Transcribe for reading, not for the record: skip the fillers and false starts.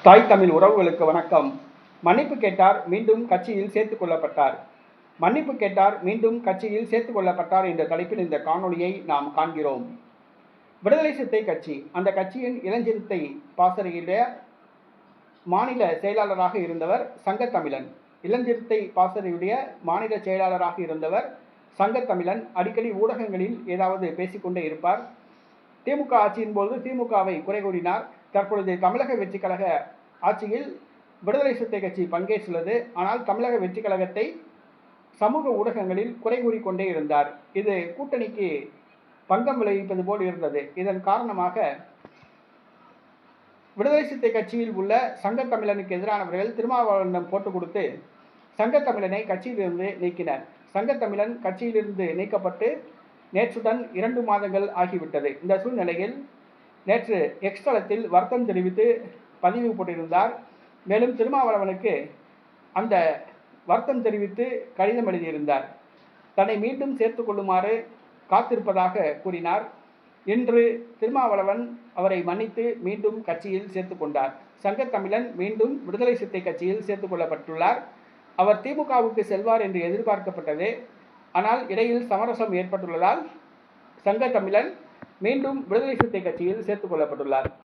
தாய் தமிழ் உறவுகளுக்கு வணக்கம். மன்னிப்பு கேட்டார், மீண்டும் கட்சியில் சேர்த்துக் கொள்ளப்பட்டார். மன்னிப்பு கேட்டார், மீண்டும் கட்சியில் சேர்த்துக் கொள்ளப்பட்டார் என்ற தலைப்பில் இந்த காணொலியை நாம் காண்கிறோம். விடுதலை சிறுத்தை கட்சி, அந்த கட்சியின் இளஞ்சிறுத்தை பாசறையிலே மாநில செயலாளராக இருந்தவர் சங்கத்தமிழன். இளஞ்சிறுத்தை பாசறையுடைய மாநில செயலாளராக இருந்தவர் சங்கத்தமிழன். அடிக்கடி ஊடகங்களில் ஏதாவது பேசிக்கொண்டே இருப்பார். திமுக ஆட்சியின் போது திமுகவை குறை கூறினார். தற்பொழுது தமிழக வெற்றி கழக ஆட்சியில் விடுதலை சிறுத்தை கட்சி பங்கேற்றுள்ளது. ஆனால் தமிழக வெற்றி கழகத்தை சமூக ஊடகங்களில் குறை கூறிக்கொண்டே இருந்தார். இது கூட்டணிக்கு பங்கம் விளைவிப்பது போல் இருந்தது. இதன் காரணமாக விடுதலை சிறுத்தை கட்சியில் உள்ள சங்கத்தமிழனுக்கு எதிரானவர்கள் திருமாவளவனிடம் போட்டு கொடுத்து சங்கத்தமிழனை கட்சியிலிருந்து நீக்கினர். சங்கத்தமிழன் கட்சியிலிருந்து நீக்கப்பட்டு நேற்றுடன் 2 மாதங்கள் ஆகிவிட்டது. இந்த சூழ்நிலையில் நேற்று எக்ஸ் தளத்தில் வருத்தம் தெரிவித்து பதிவு போட்டிருந்தார். மேலும் திருமாவளவனுக்கு அந்த வருத்தம் தெரிவித்து கடிதம் எழுதியிருந்தார். தன்னை மீண்டும் சேர்த்துக் கொள்ளுமாறு காத்திருப்பதாக கூறினார். இன்று திருமாவளவன் அவரை மன்னித்து மீண்டும் கட்சியில் சேர்த்துக் கொண்டார். சங்கத்தமிழன் மீண்டும் விடுதலை சிறுத்தை கட்சியில் சேர்த்துக் கொள்ளப்பட்டுள்ளார். அவர் திமுகவுக்கு செல்வார் என்று எதிர்பார்க்கப்பட்டது. ஆனால் இடையில் சமரசம் ஏற்பட்டுள்ளதால் சங்கத்தமிழன் மீண்டும் விடுதலை சிறுத்தை கட்சியில் சேர்த்துக் கொள்ளப்பட்டுள்ளார்.